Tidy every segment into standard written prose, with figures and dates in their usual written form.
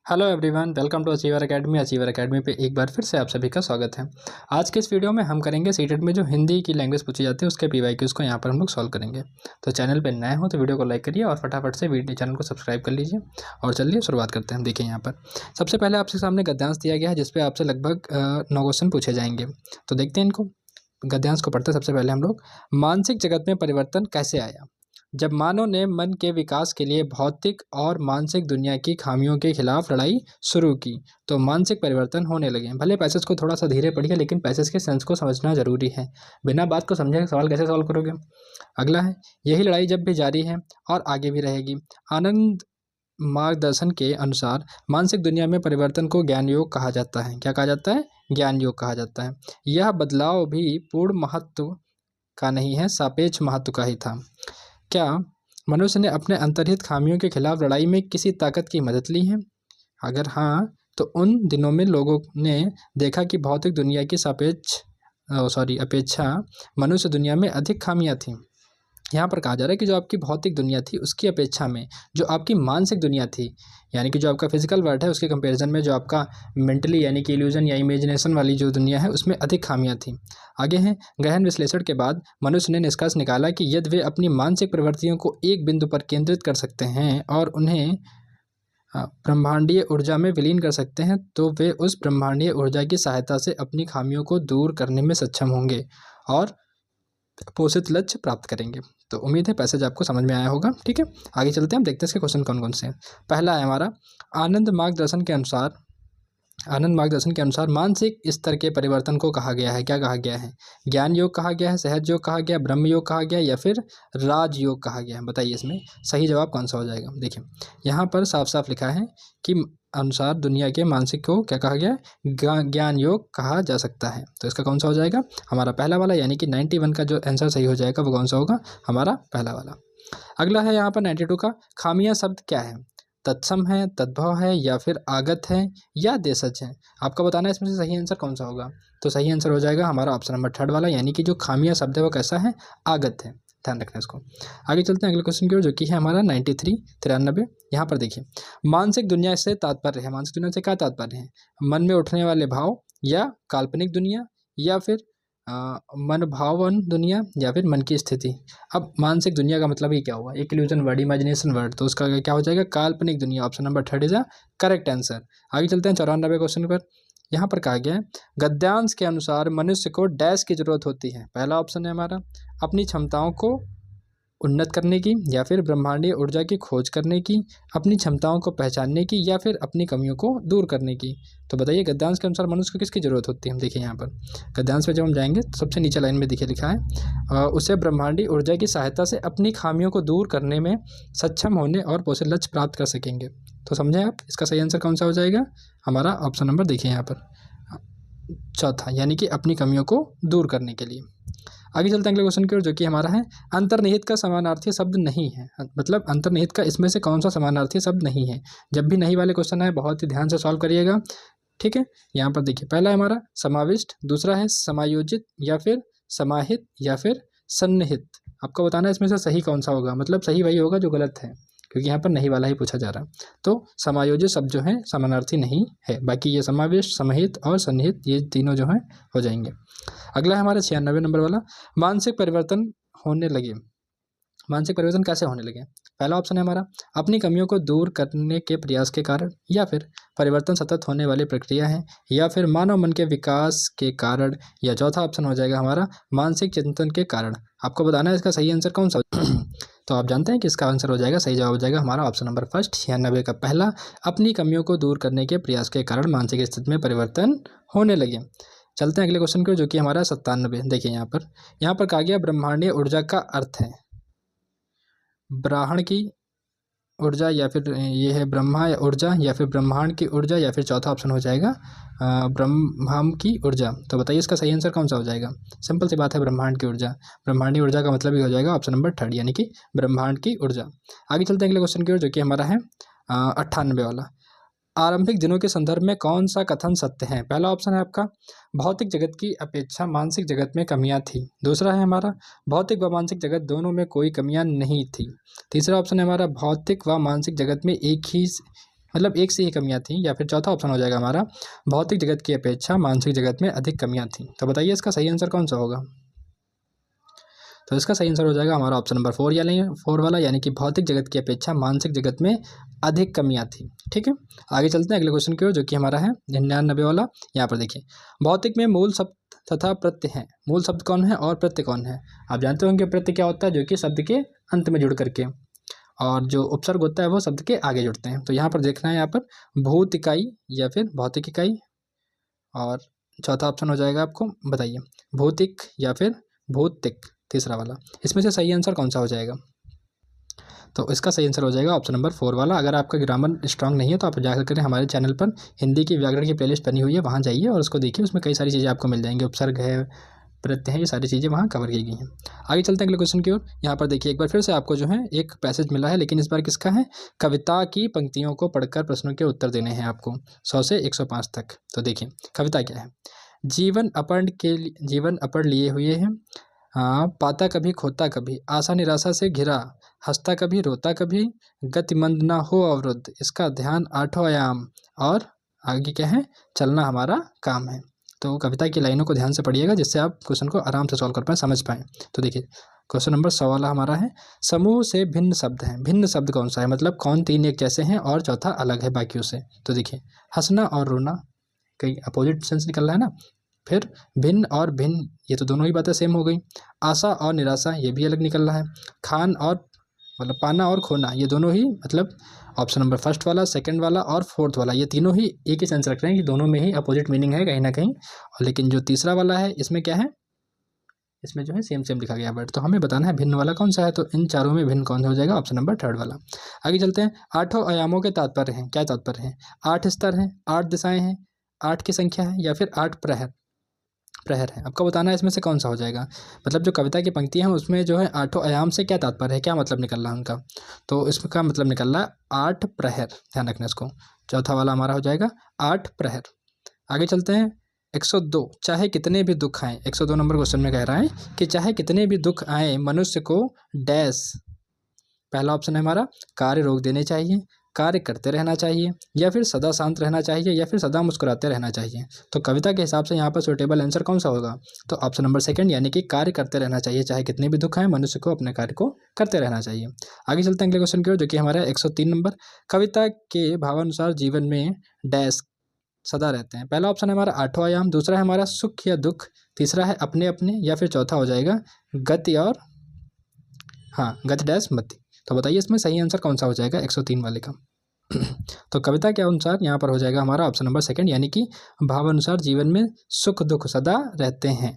Hello everyone, welcome to achiever academy. Achiever academy पे एक बार फिर से आप सभी का स्वागत है। आज के इस वीडियो में हम करेंगे सीटेट में जो हिंदी की लैंग्वेज पूछी जाती है उसके पीवाईक्यूज़ को यहाँ पर हम लोग सॉल्व करेंगे। तो चैनल पे नए हो तो वीडियो को लाइक करिए और फटाफट से वीडियो चैनल को सब्सक्राइब कर लीजिए। और चलिए शुरुआत करते हैं। देखिए यहाँ पर सबसे पहले आपके सामने गद्यांश दिया गया है जिसपे आपसे लगभग 9 क्वेश्चन पूछे जाएंगे। तो देखते हैं इनको। गद्यांश को पढ़ते सबसे पहले हम लोग, मानसिक जगत में परिवर्तन कैसे आया? जब मानव ने मन के विकास के लिए भौतिक और मानसिक दुनिया की खामियों के खिलाफ लड़ाई शुरू की तो मानसिक परिवर्तन होने लगे। भले पैसेज को थोड़ा सा धीरे पढ़िए लेकिन पैसेज के सेंस को समझना जरूरी है। बिना बात को समझे सवाल कैसे सॉल्व करोगे। अगला है, यही लड़ाई जब भी जारी है और आगे भी रहेगी। आनंद मार्गदर्शन के अनुसार मानसिक दुनिया में परिवर्तन को ज्ञान योग कहा जाता है। क्या कहा जाता है? ज्ञान योग कहा जाता है। यह बदलाव भी पूर्ण महत्व का नहीं है, सापेक्ष महत्व का ही था। क्या मनुष्य ने अपने अंतर्निहित खामियों के खिलाफ लड़ाई में किसी ताकत की मदद ली है? अगर हाँ, तो उन दिनों में लोगों ने देखा कि भौतिक दुनिया की अपेक्षा मनुष्य दुनिया में अधिक खामियां थीं। यहाँ पर कहा जा रहा है कि जो आपकी भौतिक दुनिया थी उसकी अपेक्षा में जो आपकी मानसिक दुनिया थी, यानी कि जो आपका फिजिकल वर्ल्ड है उसके कंपैरिजन में जो आपका मेंटली यानी कि इल्यूजन या इमेजिनेशन वाली जो दुनिया है उसमें अधिक खामियां थी। आगे हैं, गहन विश्लेषण के बाद मनुष्य ने निष्कर्ष निकाला कि यदि वे अपनी मानसिक प्रवृत्तियों को एक बिंदु पर केंद्रित कर सकते हैं और उन्हें ब्रह्मांडीय ऊर्जा में विलीन कर सकते हैं तो वे उस ब्रह्मांडीय ऊर्जा की सहायता से अपनी खामियों को दूर करने में सक्षम होंगे और पोषित लक्ष्य प्राप्त करेंगे। तो उम्मीद है पैसेज आपको समझ में आया होगा। ठीक है, आगे चलते हैं, हम देखते हैं इसके क्वेश्चन कौन कौन से हैं। पहला है हमारा, आनंद मार्गदर्शन के अनुसार मानसिक स्तर के परिवर्तन को कहा गया है। क्या कहा गया है? ज्ञान योग कहा गया है, सहज योग कहा गया, ब्रह्म योग कहा गया या फिर राज योग कहा गया है? बताइए इसमें सही जवाब कौन सा हो जाएगा। देखिए यहाँ पर साफ साफ लिखा है कि अनुसार दुनिया के मानसिक को क्या कहा गया है? ज्ञान योग कहा जा सकता है। तो इसका कौन सा हो जाएगा? हमारा पहला वाला, यानी कि 91 का जो आंसर सही हो जाएगा वो कौन सा होगा? हमारा पहला वाला। अगला है यहाँ पर 92 का, खामियां शब्द क्या है? तत्सम है, तद्भव है या फिर आगत है या देशज है? आपको बताना है इसमें से सही आंसर कौन सा होगा। तो सही आंसर हो जाएगा हमारा ऑप्शन नंबर 3 वाला, यानी कि जो खामियां शब्द है वो कैसा है? आगत है। ध्यान रखना इसको। आगे चलते हैं अगले क्वेश्चन की ओर जो कि है हमारा 93। यहाँ पर देखिए, मानसिक दुनिया से तात्पर्य है। मानसिक दुनिया से क्या तात्पर्य है? मन में उठने वाले भाव या काल्पनिक दुनिया या फिर मन भावन दुनिया या फिर मन की स्थिति। अब मानसिक दुनिया का मतलब ही क्या हुआ? एक इल्यूजन वर्ड, इमेजिनेशन वर्ड, तो उसका क्या हो जाएगा? काल्पनिक दुनिया। Option number 3 is a correct answer. आगे चलते हैं 94 क्वेश्चन पर। यहाँ पर कहा गया है, गद्यांश के अनुसार मनुष्य को डैश की जरूरत होती है। पहला ऑप्शन है हमारा, अपनी क्षमताओं को उन्नत करने की या फिर ब्रह्मांडीय ऊर्जा की खोज करने की, अपनी क्षमताओं को पहचानने की या फिर अपनी कमियों को दूर करने की। तो बताइए गद्यांश के अनुसार मनुष्य को किसकी ज़रूरत होती है? हम देखिए यहाँ पर गद्यांश पे जब हम जाएंगे तो सबसे नीचे लाइन में देखिए लिखा है, उसे ब्रह्मांडीय ऊर्जा की सहायता से अपनी खामियों को दूर करने में सक्षम होने और पोषित लक्ष्य प्राप्त कर सकेंगे। तो समझें आप, इसका सही आंसर कौन सा हो जाएगा? हमारा ऑप्शन नंबर देखिए यहाँ पर चौथा, यानी कि अपनी कमियों को दूर करने के लिए। आगे चलते हैं अगले क्वेश्चन की ओर जो कि हमारा है, अंतर्निहित का समानार्थी शब्द नहीं है। मतलब अंतर्निहित का इसमें से कौन सा समानार्थी शब्द नहीं है? जब भी नहीं वाले क्वेश्चन है बहुत ही ध्यान से सॉल्व करिएगा। ठीक है, यहाँ पर देखिए पहला है हमारा समाविष्ट, दूसरा है समायोजित या फिर समाहित या फिर सन्निहित। आपको बताना है इसमें से सही कौन सा होगा। मतलब सही वही होगा जो गलत है, क्योंकि यहाँ पर नहीं वाला ही पूछा जा रहा है। तो समायोजित शब्द जो है समानार्थी नहीं है, बाकी ये समावेश, समाहित और सन्निहित ये तीनों जो हैं हो जाएंगे। अगला है हमारा 96 नंबर वाला, मानसिक परिवर्तन होने लगे। मानसिक परिवर्तन कैसे होने लगे? पहला ऑप्शन है हमारा, अपनी कमियों को दूर करने के प्रयास के कारण या फिर परिवर्तन सतत होने वाली प्रक्रिया है या फिर मानव मन के विकास के कारण या चौथा ऑप्शन हो जाएगा हमारा मानसिक चिंतन के कारण। आपको बताना है इसका सही आंसर कौन सा। तो आप जानते हैं कि इसका आंसर हो जाएगा, सही जवाब हो जाएगा हमारा ऑप्शन नंबर फर्स्ट 96 का पहला, अपनी कमियों को दूर करने के प्रयास के कारण मानसिक स्थिति में परिवर्तन होने लगे। चलते हैं अगले क्वेश्चन की जो कि हमारा 97। देखिए यहाँ पर कहा गया ब्रह्मांडीय ऊर्जा का अर्थ है ब्राह्मण की ऊर्जा या फिर ये है ब्रह्मा या ऊर्जा या फिर ब्रह्मांड की ऊर्जा या फिर चौथा ऑप्शन हो जाएगा ब्रह्मांड की ऊर्जा। तो बताइए इसका सही आंसर कौन सा हो जाएगा। सिंपल सी बात है, ब्रह्मांड की ऊर्जा। ब्रह्मांडी ऊर्जा का मतलब ही हो जाएगा ऑप्शन नंबर 3, यानी कि ब्रह्मांड की ऊर्जा। आगे चलते हैं अगले क्वेश्चन की ओर जो कि हमारा है 98 वाला, आरंभिक दिनों के संदर्भ में कौन सा कथन सत्य है? पहला ऑप्शन है आपका, भौतिक जगत की अपेक्षा मानसिक जगत में कमियां थी। दूसरा है हमारा, भौतिक व मानसिक जगत दोनों में कोई कमियां नहीं थी। तीसरा ऑप्शन है हमारा, भौतिक व मानसिक जगत में मतलब एक से ही कमियां थी, या फिर चौथा ऑप्शन हो जाएगा हमारा भौतिक जगत की अपेक्षा मानसिक जगत में अधिक कमियां थी। तो बताइए इसका सही आंसर कौन सा होगा। तो इसका सही आंसर हो जाएगा हमारा ऑप्शन नंबर 4 यानी 4 वाला, यानी कि भौतिक जगत की अपेक्षा मानसिक जगत में अधिक कमियां थी। ठीक है, आगे चलते हैं अगले क्वेश्चन की ओर, जो कि हमारा है 99 वाला। यहाँ पर देखिए, भौतिक में मूल शब्द तथा प्रत्यय हैं। मूल शब्द कौन है और प्रत्यय कौन है। आप जानते होंगे प्रत्यय क्या होता है, जो कि शब्द के अंत में जुड़ करके, और जो उपसर्ग होता है वो शब्द के आगे जुड़ते हैं। तो यहाँ पर देखना है, यहाँ पर भूत इकाई या फिर भौतिक इकाई, और चौथा ऑप्शन हो जाएगा आपको, बताइए भौतिक या फिर भौतिक, तीसरा वाला। इसमें से सही आंसर कौन सा हो जाएगा। तो इसका सही आंसर हो जाएगा ऑप्शन नंबर 4 वाला। अगर आपका ग्रामर स्ट्रांग नहीं है तो आप जाकर करें, हमारे चैनल पर हिंदी की व्याकरण की प्लेलिस्ट बनी हुई है, वहाँ जाइए और उसको देखिए, उसमें कई सारी चीज़ें आपको मिल जाएंगी, उपसर्ग है, प्रत्यय है, ये सारी चीज़ें वहाँ कवर की गई हैं। आगे चलते हैं अगले क्वेश्चन की ओर। यहाँ पर देखिए, एक बार फिर से आपको जो है एक पैसेज मिला है, लेकिन इस बार किसका है, कविता की पंक्तियों को पढ़कर प्रश्नों के उत्तर देने हैं आपको 100 से 105 तक। तो देखिए कविता क्या है। जीवन अपर्ण लिए हुए हैं, पाता कभी खोता कभी, आशा निराशा से घिरा, हंसता कभी रोता कभी, गतिमंद ना हो अवरुद्ध, इसका ध्यान आठों आयाम, और आगे क्या है, चलना हमारा काम है। तो कविता की लाइनों को ध्यान से पढ़िएगा, जिससे आप क्वेश्चन को आराम से सॉल्व कर पाएँ, समझ पाएँ। तो देखिए क्वेश्चन नंबर 100 वाला हमारा है, समूह से भिन्न शब्द हैं। भिन्न शब्द कौन सा है, मतलब कौन तीन एक जैसे हैं और चौथा अलग है बाकियों से। तो देखिए, हंसना और रोना कहीं अपोजिट सेंस निकल रहा है ना। फिर भिन्न और भिन्न, ये तो दोनों ही बातें सेम हो गई। आशा और निराशा, ये भी अलग निकल रहा है। खान और मतलब पाना और खोना, ये दोनों ही मतलब ऑप्शन नंबर फर्स्ट वाला, सेकंड वाला और फोर्थ वाला, ये तीनों ही एक ही सेंस रख रहे हैं कि दोनों में ही अपोजिट मीनिंग है कहीं ना कहीं। और लेकिन जो तीसरा वाला है, इसमें क्या है, इसमें जो है सेम सेम लिखा गया बट, तो हमें बताना है भिन्न वाला कौन सा है। तो इन चारों में भिन्न कौन सा हो जाएगा, ऑप्शन नंबर थर्ड वाला। आगे चलते हैं, आठों आयामों के तात्पर्य हैं। क्या तात्पर्य है, 8 स्तर हैं, 8 दिशाएं हैं, 8 की संख्या है, या फिर 8 प्रहर है। आपको बताना है इसमें से कौन सा हो जाएगा। मतलब जो कविता की पंक्तियां हैं उसमें जो है आठों आयाम से क्या तात्पर्य है, क्या मतलब निकल रहा है उनका। तो इसमें का मतलब निकल रहा है 8 प्रहर, ध्यान रखना इसको। चौथा वाला हमारा हो जाएगा 8 प्रहर। आगे चलते हैं 102, चाहे कितने भी दुख आए। 102 नंबर क्वेश्चन में कह रहा है कि चाहे कितने भी दुख आए मनुष्य को डैश, पहला ऑप्शन है हमारा कार्य रोक देने चाहिए, कार्य करते रहना चाहिए, या फिर सदा शांत रहना चाहिए, या फिर सदा मुस्कुराते रहना चाहिए। तो कविता के हिसाब से यहाँ पर सुटेबल आंसर कौन सा होगा। तो ऑप्शन नंबर सेकंड, यानी कि कार्य करते रहना चाहिए, चाहे कितने भी दुख आए मनुष्य को अपने कार्य को करते रहना चाहिए। आगे चलते हैं अगले क्वेश्चन की ओर, जो कि हमारा 103 नंबर, कविता के भावानुसार जीवन में डैश सदा रहते हैं। पहला ऑप्शन है हमारा आठों आयाम, दूसरा है हमारा सुख या दुख, तीसरा है अपने अपने, या फिर चौथा हो जाएगा गति और गति डैश मति। तो बताइए इसमें सही आंसर कौन सा हो जाएगा 103 वाले का। तो कविता के अनुसार यहाँ पर हो जाएगा हमारा ऑप्शन नंबर सेकंड, यानी कि भावानुसार जीवन में सुख दुख सदा रहते हैं।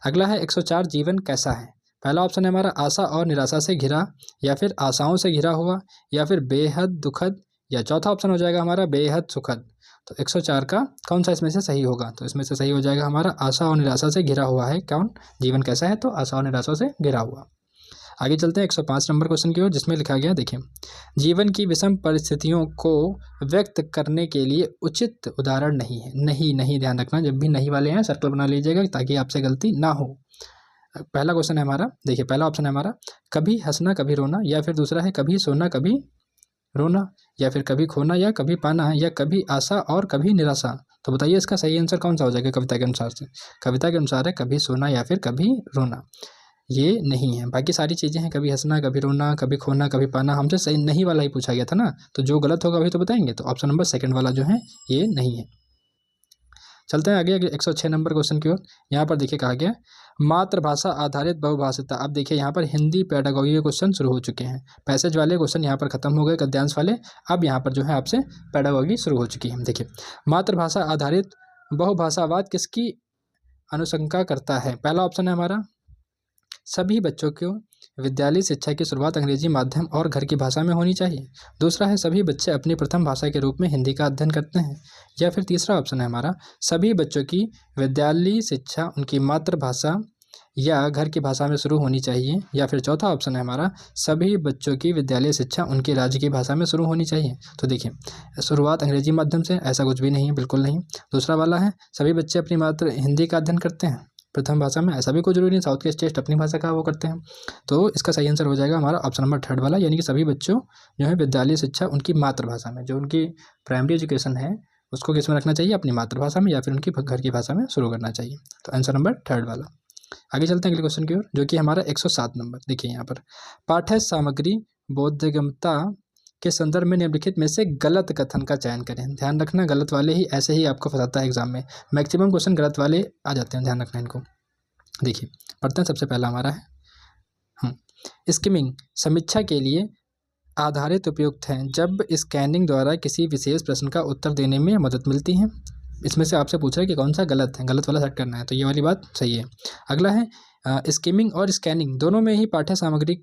अगला है 104, जीवन कैसा है। पहला ऑप्शन है हमारा आशा और निराशा से घिरा, या फिर आशाओं से घिरा हुआ, या फिर बेहद दुखद, या चौथा ऑप्शन हो जाएगा हमारा बेहद सुखद। तो 104 का कौन सा इसमें से सही होगा। तो इसमें से सही हो जाएगा हमारा आशा और निराशा से घिरा हुआ है। कौन, जीवन कैसा है, तो आशा और निराशा से घिरा हुआ। आगे चलते हैं 105 नंबर क्वेश्चन की ओर, जिसमें लिखा गया, देखिए जीवन की विषम परिस्थितियों को व्यक्त करने के लिए उचित उदाहरण नहीं है। नहीं ध्यान रखना, जब भी नहीं वाले हैं सर्कल बना लीजिएगा ताकि आपसे गलती ना हो। पहला क्वेश्चन है हमारा, देखिए पहला ऑप्शन है हमारा कभी हंसना कभी रोना, या फिर दूसरा है कभी सोना कभी रोना, या फिर कभी खोना या कभी पाना, या कभी आशा और कभी निराशा। तो बताइए इसका सही आंसर कौन सा हो जाएगा कविता के अनुसार से। कविता के अनुसार है कभी सोना या फिर कभी रोना, ये नहीं है। बाकी सारी चीज़ें हैं, कभी हंसना कभी रोना कभी खोना कभी पाना, हमसे सही नहीं वाला ही पूछा गया था ना, तो जो गलत होगा अभी तो बताएंगे। तो ऑप्शन नंबर सेकंड वाला जो है ये नहीं है। चलते हैं आगे 106 नंबर क्वेश्चन की ओर। यहाँ पर देखिए कहा गया मातृभाषा आधारित बहुभाषिता। अब देखिए यहाँ पर हिंदी पेडागोगी के क्वेश्चन शुरू हो चुके हैं। पैसेज वाले क्वेश्चन यहाँ पर खत्म हो गए, गद्यांश वाले। अब यहाँ पर जो है आपसे पेडागोगी शुरू हो चुकी है। देखिए मातृभाषा आधारित बहुभाषावाद किसकी अनुशंसा करता है। पहला ऑप्शन है हमारा सभी बच्चों को विद्यालय शिक्षा की शुरुआत अंग्रेजी माध्यम और घर की भाषा में होनी चाहिए। दूसरा है सभी बच्चे अपनी प्रथम भाषा के रूप में हिंदी का अध्ययन करते हैं। या फिर तीसरा ऑप्शन है हमारा सभी बच्चों की विद्यालय शिक्षा उनकी मातृभाषा या घर की भाषा में शुरू होनी चाहिए। या फिर चौथा ऑप्शन है हमारा सभी बच्चों की विद्यालय शिक्षा उनकी राज्य की भाषा में शुरू होनी चाहिए। तो देखिए शुरुआत अंग्रेजी माध्यम से, ऐसा कुछ भी नहीं है, बिल्कुल नहीं। दूसरा वाला है सभी बच्चे अपनी मातृ हिंदी का अध्ययन करते हैं। प्रथम भाषा में, ऐसा भी कोई जरूरी नहीं, साउथ के स्टेट अपनी भाषा का वो करते हैं। तो इसका सही आंसर हो जाएगा हमारा ऑप्शन नंबर 3 वाला, यानी कि सभी बच्चों जो है विद्यालय शिक्षा उनकी मातृभाषा में, जो उनकी प्राइमरी एजुकेशन है उसको किस में रखना चाहिए, अपनी मातृभाषा में या फिर उनकी घर की भाषा में शुरू करना चाहिए। तो आंसर नंबर 3 वाला। आगे चलते हैं अगले क्वेश्चन की ओर, जो कि हमारा 107 नंबर। देखिए यहाँ पर पाठ्य सामग्री बोधगम्यता के संदर्भ में निम्नलिखित में से गलत कथन का चयन करें। ध्यान रखना, गलत वाले ही ऐसे ही आपको फंसाता है एग्जाम में, मैक्सिमम क्वेश्चन गलत वाले आ जाते हैं, ध्यान रखना इनको। देखिए पढ़ते हैं, सबसे पहला हमारा है स्किमिंग समीक्षा के लिए आधारित उपयुक्त हैं जब स्कैनिंग द्वारा किसी विशेष प्रश्न का उत्तर देने में मदद मिलती है। इसमें से आपसे पूछ रहा है कि कौन सा गलत है, गलत वाला सेट करना है, तो ये वाली बात सही है। अगला है स्किमिंग और स्कैनिंग दोनों में ही पाठ्य सामग्री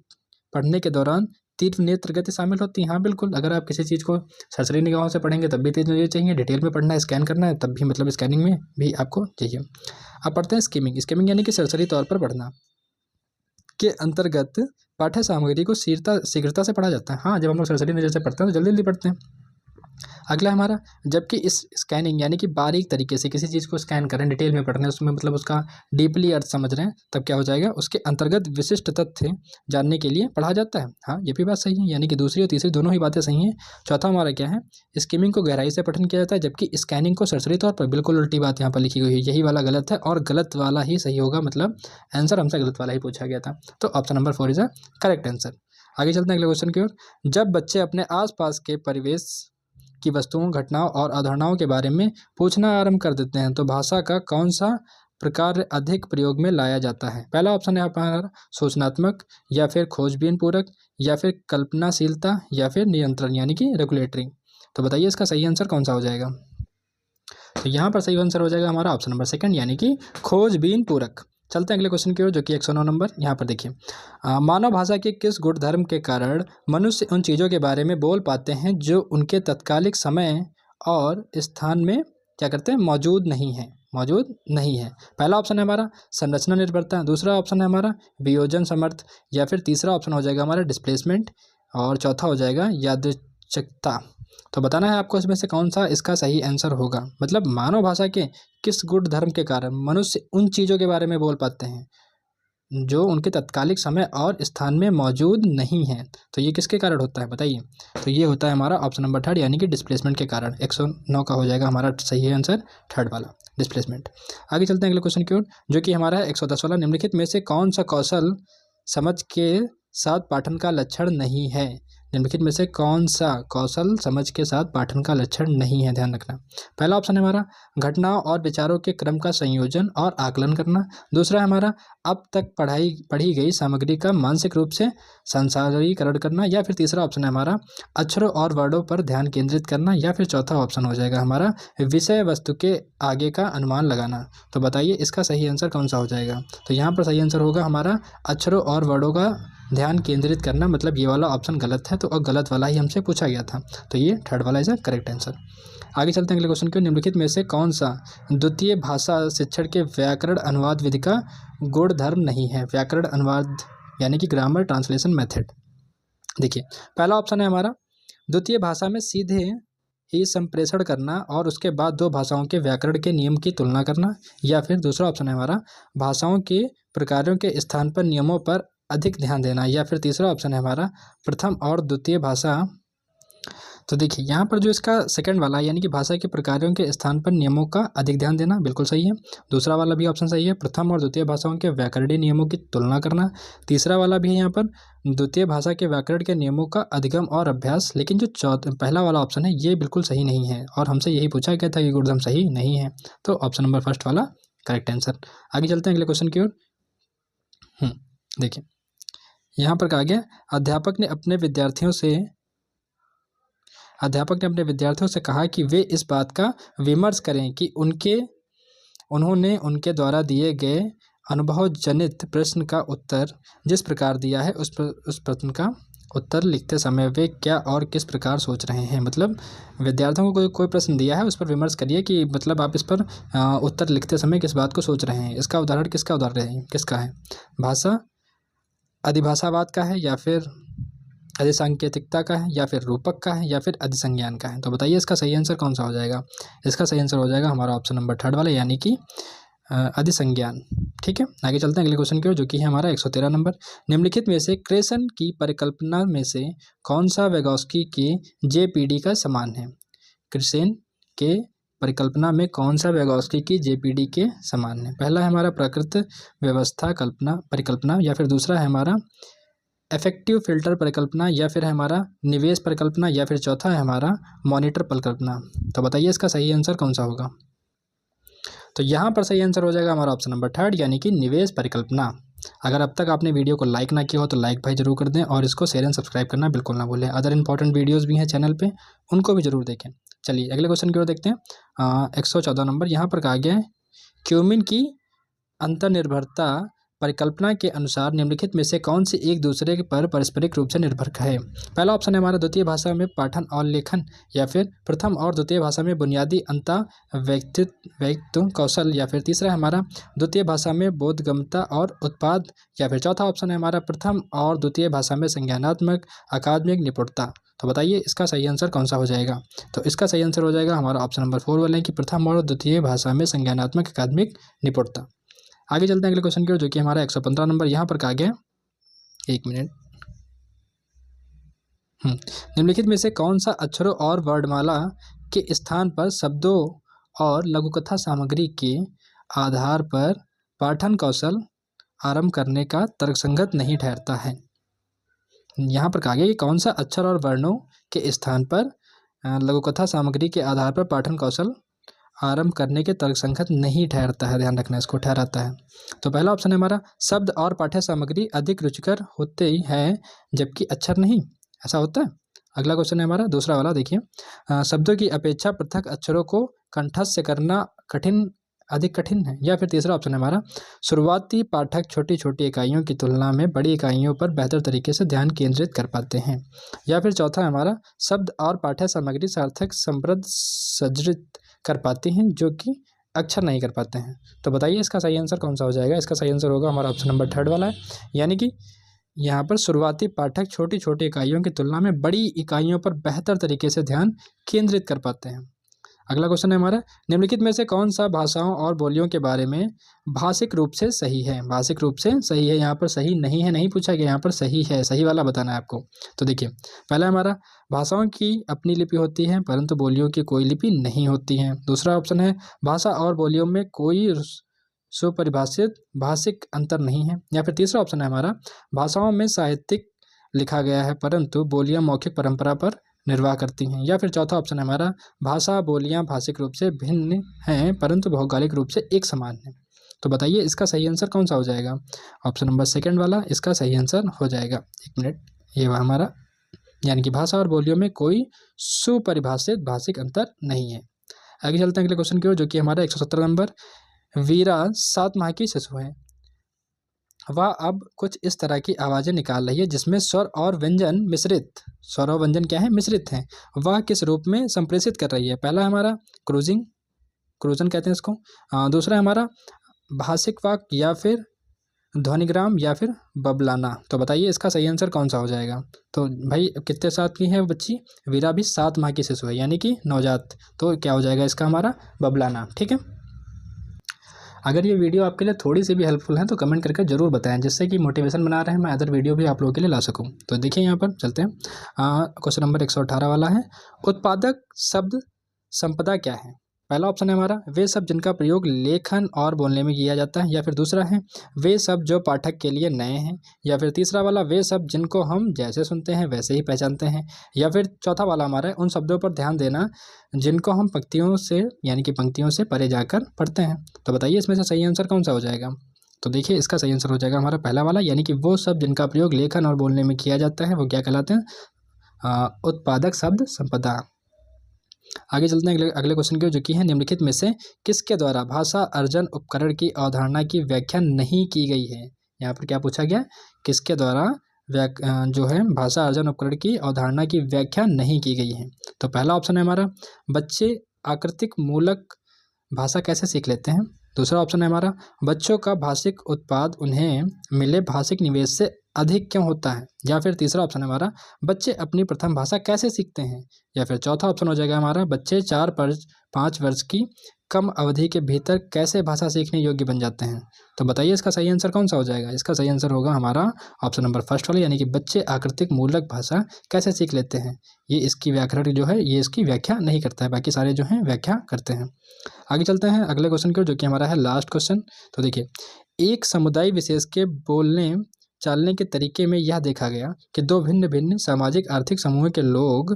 पढ़ने के दौरान तीव्र नेत्र गति शामिल होती है। हाँ बिल्कुल, अगर आप किसी चीज़ को सरसरी निगाहों से पढ़ेंगे तब भी तेज नजर चाहिए, डिटेल में पढ़ना है, स्कैन करना है तब भी, मतलब स्कैनिंग में भी आपको चाहिए। अब पढ़ते हैं स्किमिंग। स्किमिंग यानी कि सरसरी तौर पर पढ़ना के अंतर्गत पाठ्य सामग्री को शीघ्रता से पढ़ा जाता है। हाँ, जब हम लोग सरसरी नज़र से पढ़ते हैं तो जल्दी जल्दी पढ़ते हैं। अगला हमारा, जबकि इस स्कैनिंग यानी कि बारीक तरीके से किसी चीज़ को स्कैन करें, डिटेल में पढ़ रहे हैं, उसमें मतलब उसका डीपली अर्थ समझ रहे हैं, तब क्या हो जाएगा, उसके अंतर्गत विशिष्ट तथ्य जानने के लिए पढ़ा जाता है। हाँ, ये भी बात सही है, यानी कि दूसरी और तीसरी दोनों ही बातें सही हैं। चौथा हमारा क्या है, स्किमिंग को गहराई से पठन किया जाता है, जबकि स्कैनिंग को सरसरी तौर पर। बिल्कुल उल्टी बात यहाँ पर लिखी हुई है, यही वाला गलत है और गलत वाला ही सही होगा, मतलब आंसर हमसे गलत वाला ही पूछा गया था। तो option number 4 is a correct answer. आगे चलते हैं अगले क्वेश्चन की ओर। जब बच्चे अपने आसपास के परिवेश की वस्तुओं, घटनाओं और अवधारणाओं के बारे में पूछना आरंभ कर देते हैं तो भाषा का कौन सा प्रकार अधिक प्रयोग में लाया जाता है। पहला ऑप्शन है हमारा सूचनात्मक, या फिर खोजबीन पूरक, या फिर कल्पनाशीलता, या फिर नियंत्रण यानी कि रेगुलेटरी। तो बताइए इसका सही आंसर कौन सा हो जाएगा। तो यहाँ पर सही आंसर हो जाएगा हमारा ऑप्शन नंबर 2 यानी कि खोजबीन पूरक। चलते हैं अगले क्वेश्चन की ओर, जो कि 109 नंबर। यहाँ पर देखिए मानव भाषा के किस गुणधर्म के कारण मनुष्य उन चीज़ों के बारे में बोल पाते हैं जो उनके तत्कालिक समय और स्थान में क्या करते हैं, मौजूद नहीं है। पहला ऑप्शन है हमारा संरचना निर्भरता, दूसरा ऑप्शन है हमारा वियोजन समर्थ, या फिर तीसरा ऑप्शन हो जाएगा हमारा डिस्प्लेसमेंट, और चौथा हो जाएगा यादृच्छिकता। तो बताना है आपको इसमें से कौन सा इसका सही आंसर होगा। मतलब मानव भाषा के किस गुण धर्म के कारण मनुष्य उन चीज़ों के बारे में बोल पाते हैं जो उनके तत्कालिक समय और स्थान में मौजूद नहीं है। तो ये किसके कारण होता है बताइए। तो ये होता है हमारा ऑप्शन नंबर 3 यानी कि डिस्प्लेसमेंट के कारण। 109 का हो जाएगा हमारा सही आंसर 3 वाला, डिस्प्लेसमेंट। आगे चलते हैं अगले क्वेश्चन की ओर, जो कि हमारा है 110 वाला। निम्नलिखित में से कौन सा कौशल समझ के साथ पाठन का लक्षण नहीं है। निम्नलिखित में से कौन सा कौशल समझ के साथ पाठन का लक्षण नहीं है, ध्यान रखना। पहला ऑप्शन है हमारा घटनाओं और विचारों के क्रम का संयोजन और आकलन करना, दूसरा है हमारा अब तक पढ़ी गई सामग्री का मानसिक रूप से संसारीकरण करना, या फिर तीसरा ऑप्शन है हमारा अक्षरों और वर्डों पर ध्यान केंद्रित करना, या फिर चौथा ऑप्शन हो जाएगा हमारा विषय वस्तु के आगे का अनुमान लगाना। तो बताइए इसका सही आंसर कौन सा हो जाएगा। तो यहाँ पर सही आंसर होगा हमारा अक्षरों और वर्डों का ध्यान केंद्रित करना, मतलब ये वाला ऑप्शन गलत है, तो और गलत वाला ही हमसे पूछा गया था, तो ये 3 वाला इज अ करेक्ट आंसर। आगे चलते हैं अगले क्वेश्चन की। निम्नलिखित में से कौन सा द्वितीय भाषा शिक्षण के व्याकरण अनुवाद विधि का गुणधर्म नहीं है। व्याकरण अनुवाद यानी कि ग्रामर ट्रांसलेशन मेथड। देखिए पहला ऑप्शन है हमारा द्वितीय भाषा में सीधे ही संप्रेषण करना और उसके बाद 2 भाषाओं के व्याकरण के नियम की तुलना करना, या फिर दूसरा ऑप्शन है हमारा भाषाओं के प्रकारों के स्थान पर नियमों पर अधिक ध्यान देना, या फिर तीसरा ऑप्शन है हमारा प्रथम और द्वितीय भाषा। तो देखिए यहाँ पर जो इसका सेकंड वाला यानी कि भाषा के प्रकारों के स्थान पर नियमों का अधिक ध्यान देना, बिल्कुल सही है। दूसरा वाला भी ऑप्शन सही है, प्रथम और द्वितीय भाषाओं के व्याकरणीय नियमों की तुलना करना। तीसरा वाला भी है यहाँ पर द्वितीय भाषा के व्याकरण के नियमों का अधिगम और अभ्यास। लेकिन जो पहला वाला ऑप्शन है ये बिल्कुल सही नहीं है, और हमसे यही पूछा गया था कि गुणधर्म सही नहीं है, तो ऑप्शन नंबर 1 वाला करेक्ट आंसर। आगे चलते हैं अगले क्वेश्चन की ओर। देखिए यहाँ पर कहा गया अध्यापक ने अपने विद्यार्थियों से कहा कि वे इस बात का विमर्श करें कि उन्होंने उनके द्वारा दिए गए अनुभव जनित प्रश्न का उत्तर जिस प्रकार दिया है उस प्रश्न का उत्तर लिखते समय वे क्या और किस प्रकार सोच रहे हैं। मतलब विद्यार्थियों को कोई प्रश्न दिया है उस पर विमर्श करिए कि मतलब आप इस पर उत्तर लिखते समय किस बात को सोच रहे हैं। इसका उदाहरण किसका है, भाषा अधिभाषावाद का है, या फिर अधिसांकेतिकता का है, या फिर रूपक का है, या फिर अधिसंज्ञान का है। तो बताइए इसका सही आंसर कौन सा हो जाएगा। इसका सही आंसर हो जाएगा हमारा ऑप्शन नंबर 3 वाला यानी कि अधिसंज्ञान। ठीक है, आगे चलते हैं अगले क्वेश्चन की ओर, जो कि है हमारा 113 नंबर। निम्नलिखित में से क्रेसन की परिकल्पना में से कौन सा वेगोस्की के जेपीडी का समान है? क्रेसन के परिकल्पना में कौन सा वेगोस्की की जेपीडी के समान है? पहला है हमारा प्राकृत व्यवस्था कल्पना परिकल्पना, या फिर दूसरा है हमारा इफेक्टिव फिल्टर परिकल्पना, या फिर है हमारा निवेश परिकल्पना, या फिर चौथा है हमारा मॉनिटर परिकल्पना। तो बताइए इसका सही आंसर कौन सा होगा? तो यहाँ पर सही आंसर हो जाएगा हमारा ऑप्शन नंबर 3, यानी कि निवेश परिकल्पना। अगर अब तक आपने वीडियो को लाइक ना किया हो तो लाइक भाई जरूर कर दें, और इसको शेयर एंड सब्सक्राइब करना बिल्कुल ना भूलें। अदर इंपॉर्टेंट वीडियोस भी हैं चैनल पे, उनको भी जरूर देखें। चलिए अगले क्वेश्चन की ओर देखते हैं। 114 नंबर, यहाँ पर कहा गया है क्यूमिन की अंतर्निर्भरता परिकल्पना के अनुसार निम्नलिखित में से कौन सी एक दूसरे पर पारस्परिक रूप से निर्भर है? पहला ऑप्शन है हमारा द्वितीय भाषा में पाठन और लेखन, या फिर प्रथम और द्वितीय भाषा में बुनियादी व्यक्तित्व कौशल, या फिर तीसरा है हमारा द्वितीय भाषा में बोधगम्यता और उत्पाद, या फिर चौथा ऑप्शन है हमारा प्रथम और द्वितीय भाषा में संज्ञानात्मक अकादमिक निपुणता। तो बताइए इसका सही आंसर कौन सा हो जाएगा? तो इसका सही आंसर हो जाएगा हमारा ऑप्शन नंबर 4 वाला, कि प्रथम और द्वितीय भाषा में संज्ञानात्मक अकादमिक निपुणता। आगे चलते हैं अगले क्वेश्चन की ओर, जो कि हमारा 115 नंबर। यहाँ पर कहा गया, एक मिनट, निम्नलिखित में से कौन सा अक्षरों और वर्णमाला के स्थान पर शब्दों और लघुकथा सामग्री के आधार पर पाठन कौशल आरंभ करने का तर्कसंगत नहीं ठहरता है? यहाँ पर कहा गया कि कौन सा अक्षर और वर्णों के स्थान पर लघुकथा सामग्री के आधार पर पाठन कौशल आरंभ करने के तर्कसंगत नहीं ठहरता है। ध्यान रखना, इसको ठहराता है। तो पहला ऑप्शन है हमारा शब्द और पाठ्य सामग्री अधिक रुचिकर होते ही हैं जबकि अक्षर नहीं, ऐसा होता है। अगला क्वेश्चन है हमारा दूसरा वाला, देखिए शब्दों की अपेक्षा पृथक अक्षरों को कंठस्थ करना अधिक कठिन है, या फिर तीसरा ऑप्शन है हमारा शुरुआती पाठक छोटी छोटी इकाइयों की तुलना में बड़ी इकाइयों पर बेहतर तरीके से ध्यान केंद्रित कर पाते हैं, या फिर चौथा है हमारा शब्द और पाठ्य सामग्री सार्थक समृद्ध सज्जित कर पाते हैं जो कि अक्षर नहीं कर पाते हैं। तो बताइए इसका सही आंसर कौन सा हो जाएगा? इसका सही आंसर होगा हमारा ऑप्शन नंबर 3 वाला है, यानी कि यहाँ पर शुरुआती पाठक छोटी छोटी इकाइयों की तुलना में बड़ी इकाइयों पर बेहतर तरीके से ध्यान केंद्रित कर पाते हैं। अगला क्वेश्चन है हमारा, निम्नलिखित में से कौन सा भाषाओं और बोलियों के बारे में भाषिक रूप से सही है? भाषिक रूप से सही है, यहाँ पर सही नहीं है नहीं पूछा गया, यहाँ पर सही है, सही वाला बताना है आपको। तो देखिए पहला हमारा भाषाओं की अपनी लिपि होती है परंतु बोलियों की कोई लिपि नहीं होती है। दूसरा ऑप्शन है भाषा और बोलियों में कोई सुपरिभाषित भाषिक अंतर नहीं है, या फिर तीसरा ऑप्शन है हमारा भाषाओं में साहित्यिक लिखा गया है परंतु बोलियां मौखिक परंपरा पर निर्वाह करती हैं, या फिर चौथा ऑप्शन है हमारा भाषा बोलियां भाषिक रूप से भिन्न हैं परंतु भौगोलिक रूप से एक समान है। तो बताइए इसका सही आंसर कौन सा हो जाएगा? ऑप्शन नंबर 2 वाला इसका सही आंसर हो जाएगा। एक मिनट, ये वह हमारा, यानी कि भाषा और बोलियों में कोई सुपरिभाषित भाषिक अंतर नहीं है। आगे चलते हैं अगले क्वेश्चन की ओर, जो कि हमारा 117 नंबर। वीरा 7 माह की शिशु है, वह अब कुछ इस तरह की आवाज़ें निकाल रही है जिसमें स्वर और व्यंजन मिश्रित, स्वर और व्यंजन क्या है? मिश्रित हैं। वह किस रूप में संप्रेषित कर रही है? पहला हमारा क्रूजन कहते हैं इसको। दूसरा हमारा भाषिक वाक्य, या फिर ध्वनिग्राम, या फिर बबलाना। तो बताइए इसका सही आंसर कौन सा हो जाएगा? तो भाई कितने साल की है बच्ची? वीरा भी 7 माह की शिशु है, यानी कि नवजात। तो क्या हो जाएगा इसका हमारा? बबलाना। ठीक है, अगर ये वीडियो आपके लिए थोड़ी सी भी हेल्पफुल है तो कमेंट करके जरूर बताएं, जिससे कि मोटिवेशन बना रहे हैं मैं अदर वीडियो भी आप लोगों के लिए ला सकूं। तो देखिए यहाँ पर चलते हैं, क्वेश्चन नंबर 118 वाला है, उत्पादक शब्द संपदा क्या है? पहला ऑप्शन है हमारा वे शब्द जिनका प्रयोग लेखन और बोलने में किया जाता है, या फिर दूसरा है वे शब्द जो पाठक के लिए नए हैं, या फिर तीसरा वाला वे शब्द जिनको हम जैसे सुनते हैं वैसे ही पहचानते हैं, या फिर चौथा वाला हमारा है उन शब्दों पर ध्यान देना जिनको हम पंक्तियों से यानी कि पंक्तियों से परे जाकर पढ़ते हैं। तो बताइए इसमें से सही आंसर कौन सा हो जाएगा? तो देखिए इसका सही आंसर हो जाएगा हमारा पहला वाला, यानी कि वो शब्द जिनका प्रयोग लेखन और बोलने में किया जाता है वो क्या कहलाते हैं? उत्पादक शब्द संपदा। आगे चलते हैं अगले क्वेश्चन की, जो कि है निम्नलिखित में से किसके द्वारा भाषा अर्जन उपकरण की अवधारणा की व्याख्या नहीं की गई है? यहाँ पर क्या पूछा गया? किसके द्वारा जो है भाषा अर्जन उपकरण की अवधारणा की व्याख्या नहीं की गई है? तो पहला ऑप्शन है हमारा बच्चे आकृतिक मूलक भाषा कैसे सीख लेते हैं। दूसरा ऑप्शन है हमारा बच्चों का भाषिक उत्पाद उन्हें मिले भाषिक निवेश से अधिक क्यों होता है। या फिर तीसरा ऑप्शन है हमारा बच्चे अपनी प्रथम भाषा कैसे सीखते हैं। या फिर चौथा ऑप्शन हो जाएगा हमारा बच्चे 4-5 वर्ष की कम अवधि के भीतर कैसे भाषा सीखने योग्य बन जाते हैं? तो बताइए इसका सही आंसर कौन सा हो जाएगा? इसका सही आंसर होगा हमारा ऑप्शन नंबर फर्स्ट वाला, यानी कि बच्चे आकृतिक मूलक भाषा कैसे सीख लेते हैं। ये इसकी व्याकरण जो है ये इसकी व्याख्या नहीं करता है, बाकी सारे जो हैं व्याख्या करते हैं। आगे चलते हैं अगले क्वेश्चन की ओर, जो कि हमारा है लास्ट क्वेश्चन। तो देखिए, एक समुदाय विशेष के बोलने चालने के तरीके में यह देखा गया कि दो भिन्न भिन्न सामाजिक आर्थिक समूह के लोग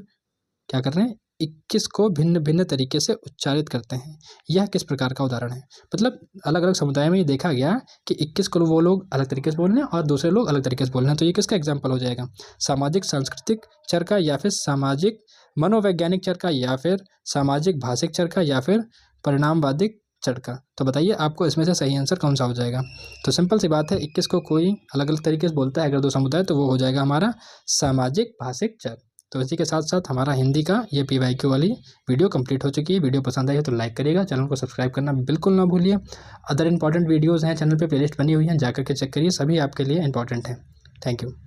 क्या कर रहे हैं, 21 को भिन्न भिन्न तरीके से उच्चारित करते हैं। यह किस प्रकार का उदाहरण है? मतलब अलग अलग समुदाय में ये देखा गया कि 21 को वो लोग अलग तरीके से बोल रहे हैं और दूसरे लोग अलग तरीके से बोल रहे हैं। तो ये किसका एग्जाम्पल हो जाएगा? सामाजिक सांस्कृतिक चर का, या फिर सामाजिक मनोवैज्ञानिक चर का, या फिर सामाजिक भाषिक चर का, या फिर परिणामवादी चर का। तो बताइए आपको इसमें से सही आंसर कौन सा हो जाएगा? तो सिंपल सी बात है, 21 को कोई अलग अलग तरीके से बोलता है अगर दो समुदाय, तो वो हो जाएगा हमारा सामाजिक भाषिक चर। तो इसी के साथ साथ हमारा हिंदी का ये PYQ वाली वीडियो कंप्लीट हो चुकी है। वीडियो पसंद आई है तो लाइक करिएगा, चैनल को सब्सक्राइब करना बिल्कुल ना भूलिए। अदर इंपॉर्टेंट वीडियोज़ हैं चैनल पे, प्लेलिस्ट बनी हुई हैं, जाकर के चेक करिए, सभी आपके लिए इंपॉर्टेंट हैं। Thank you.